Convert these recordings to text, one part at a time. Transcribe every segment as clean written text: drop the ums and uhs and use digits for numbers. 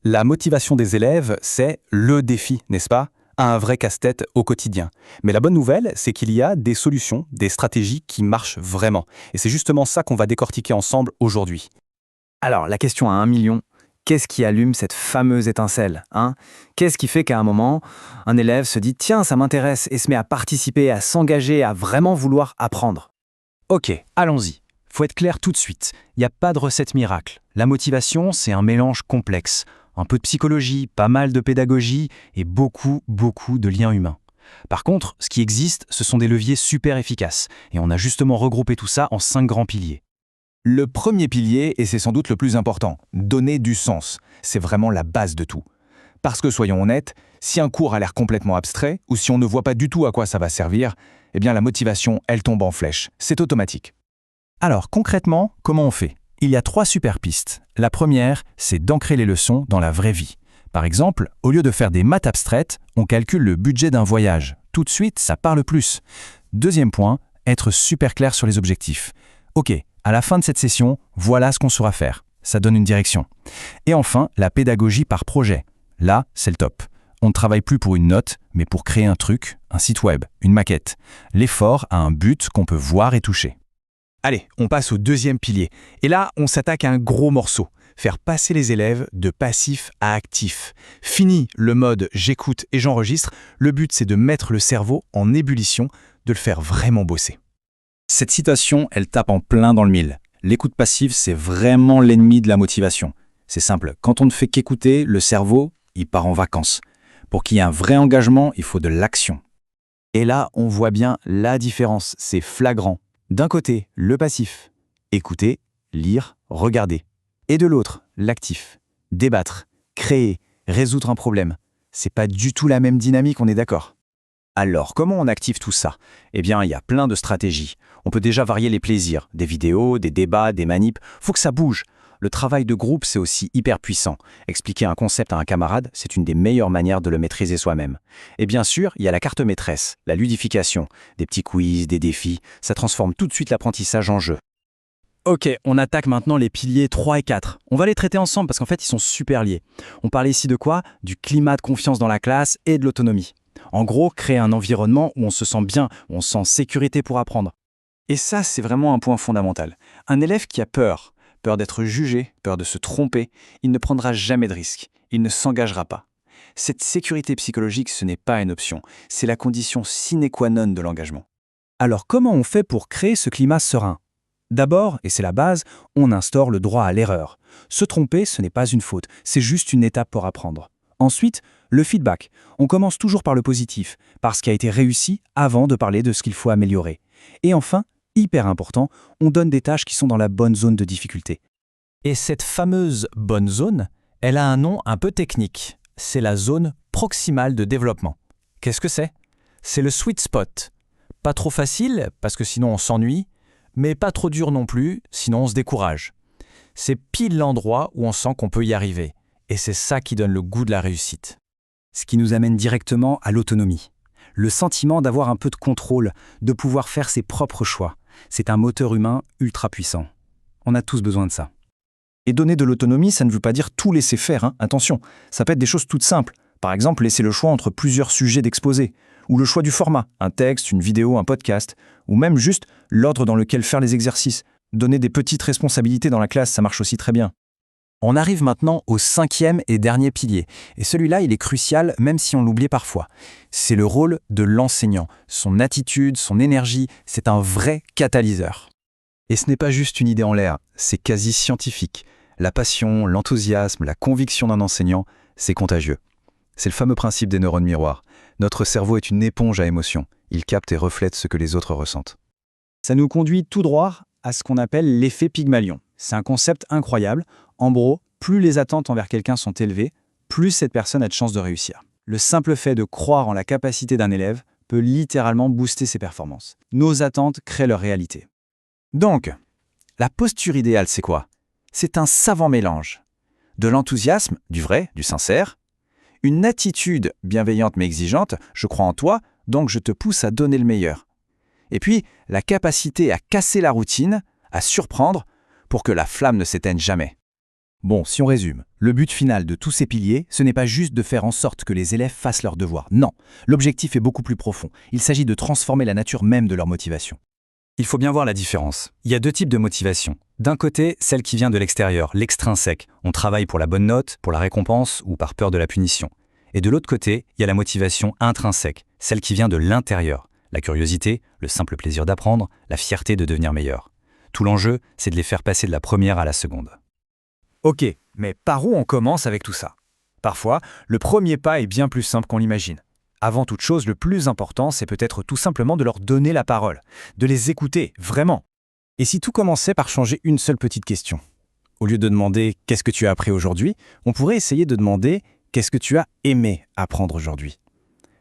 La motivation des élèves, c'est le défi, n'est-ce pas? Un vrai casse-tête au quotidien. Mais la bonne nouvelle, c'est qu'il y a des solutions, des stratégies qui marchent vraiment. Et c'est justement ça qu'on va décortiquer ensemble aujourd'hui. Alors, la question à 1 million, qu'est-ce qui allume cette fameuse étincelle, hein? Qu'est-ce qui fait qu'à un moment, un élève se dit « Tiens, ça m'intéresse » et se met à participer, à s'engager, à vraiment vouloir apprendre? Ok, allons-y. Faut être clair tout de suite. Il n'y a pas de recette miracle. La motivation, c'est un mélange complexe. Un peu de psychologie, pas mal de pédagogie et beaucoup de liens humains. Par contre, ce qui existe, ce sont des leviers super efficaces. Et on a justement regroupé tout ça en 5 grands piliers. Le premier pilier, et c'est sans doute le plus important, donner du sens. C'est vraiment la base de tout. Parce que soyons honnêtes, si un cours a l'air complètement abstrait, ou si on ne voit pas du tout à quoi ça va servir, eh bien la motivation, elle tombe en flèche. C'est automatique. Alors concrètement, comment on fait? Il y a 3 super pistes. La première, c'est d'ancrer les leçons dans la vraie vie. Par exemple, au lieu de faire des maths abstraites, on calcule le budget d'un voyage. Tout de suite, ça parle plus. Deuxième point, être super clair sur les objectifs. Ok, à la fin de cette session, voilà ce qu'on saura faire. Ça donne une direction. Et enfin, la pédagogie par projet. Là, c'est le top. On ne travaille plus pour une note, mais pour créer un truc, un site web, une maquette. L'effort a un but qu'on peut voir et toucher. Allez, on passe au deuxième pilier. Et là, on s'attaque à un gros morceau. Faire passer les élèves de passif à actif. Fini le mode j'écoute et j'enregistre. Le but, c'est de mettre le cerveau en ébullition, de le faire vraiment bosser. Cette citation, elle tape en plein dans le mille. L'écoute passive, c'est vraiment l'ennemi de la motivation. C'est simple, quand on ne fait qu'écouter, le cerveau, il part en vacances. Pour qu'il y ait un vrai engagement, il faut de l'action. Et là, on voit bien la différence, c'est flagrant. D'un côté, le passif, écouter, lire, regarder. Et de l'autre, l'actif, débattre, créer, résoudre un problème. C'est pas du tout la même dynamique, on est d'accord. Alors, comment on active tout ça? Eh bien, il y a plein de stratégies. On peut déjà varier les plaisirs, des vidéos, des débats, des manips. Faut que ça bouge. Le travail de groupe, c'est aussi hyper puissant. Expliquer un concept à un camarade, c'est une des meilleures manières de le maîtriser soi-même. Et bien sûr, il y a la carte maîtresse, la ludification. Des petits quiz, des défis, ça transforme tout de suite l'apprentissage en jeu. Ok, on attaque maintenant les piliers 3 et 4. On va les traiter ensemble parce qu'en fait, ils sont super liés. On parle ici de quoi? Du climat de confiance dans la classe et de l'autonomie. En gros, créer un environnement où on se sent bien, où on se sent en sécurité pour apprendre. Et ça, c'est vraiment un point fondamental. Un élève qui a peur d'être jugé, peur de se tromper, il ne prendra jamais de risque, il ne s'engagera pas. Cette sécurité psychologique, ce n'est pas une option, c'est la condition sine qua non de l'engagement. Alors comment on fait pour créer ce climat serein? D'abord, et c'est la base, on instaure le droit à l'erreur. Se tromper, ce n'est pas une faute, c'est juste une étape pour apprendre. Ensuite, le feedback. On commence toujours par le positif, par ce qui a été réussi avant de parler de ce qu'il faut améliorer. Et enfin, hyper important, on donne des tâches qui sont dans la bonne zone de difficulté. Et cette fameuse bonne zone, elle a un nom un peu technique. C'est la zone proximale de développement. Qu'est-ce que c'est? C'est le sweet spot. Pas trop facile, parce que sinon on s'ennuie, mais pas trop dur non plus, sinon on se décourage. C'est pile l'endroit où on sent qu'on peut y arriver. Et c'est ça qui donne le goût de la réussite. Ce qui nous amène directement à l'autonomie. Le sentiment d'avoir un peu de contrôle, de pouvoir faire ses propres choix. C'est un moteur humain ultra puissant. On a tous besoin de ça. Et donner de l'autonomie, ça ne veut pas dire tout laisser faire, hein. Attention, ça peut être des choses toutes simples. Par exemple, laisser le choix entre plusieurs sujets d'exposé, ou le choix du format, un texte, une vidéo, un podcast, ou même juste l'ordre dans lequel faire les exercices. Donner des petites responsabilités dans la classe, ça marche aussi très bien. On arrive maintenant au 5e et dernier pilier. Et celui-là, il est crucial, même si on l'oublie parfois. C'est le rôle de l'enseignant. Son attitude, son énergie, c'est un vrai catalyseur. Et ce n'est pas juste une idée en l'air, c'est quasi scientifique. La passion, l'enthousiasme, la conviction d'un enseignant, c'est contagieux. C'est le fameux principe des neurones miroirs. Notre cerveau est une éponge à émotions. Il capte et reflète ce que les autres ressentent. Ça nous conduit tout droit à ce qu'on appelle l'effet Pygmalion. C'est un concept incroyable. En gros, plus les attentes envers quelqu'un sont élevées, plus cette personne a de chances de réussir. Le simple fait de croire en la capacité d'un élève peut littéralement booster ses performances. Nos attentes créent leur réalité. Donc, la posture idéale, c'est quoi? C'est un savant mélange. De l'enthousiasme, du vrai, du sincère, une attitude bienveillante mais exigeante, je crois en toi, donc je te pousse à donner le meilleur. Et puis, la capacité à casser la routine, à surprendre, pour que la flamme ne s'éteigne jamais. Bon, si on résume, le but final de tous ces piliers, ce n'est pas juste de faire en sorte que les élèves fassent leurs devoirs. Non, l'objectif est beaucoup plus profond. Il s'agit de transformer la nature même de leur motivation. Il faut bien voir la différence. Il y a deux types de motivation. D'un côté, celle qui vient de l'extérieur, l'extrinsèque. On travaille pour la bonne note, pour la récompense ou par peur de la punition. Et de l'autre côté, il y a la motivation intrinsèque, celle qui vient de l'intérieur. La curiosité, le simple plaisir d'apprendre, la fierté de devenir meilleur. Tout l'enjeu, c'est de les faire passer de la première à la seconde. Ok, mais par où on commence avec tout ça? Parfois, le premier pas est bien plus simple qu'on l'imagine. Avant toute chose, le plus important, c'est peut-être tout simplement de leur donner la parole, de les écouter, vraiment. Et si tout commençait par changer une seule petite question? Au lieu de demander « Qu'est-ce que tu as appris aujourd'hui ?», on pourrait essayer de demander « Qu'est-ce que tu as aimé apprendre aujourd'hui ?»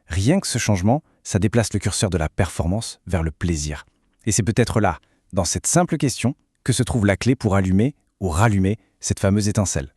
Rien que ce changement, ça déplace le curseur de la performance vers le plaisir. Et c'est peut-être là, dans cette simple question, que se trouve la clé pour allumer ou rallumer cette fameuse étincelle.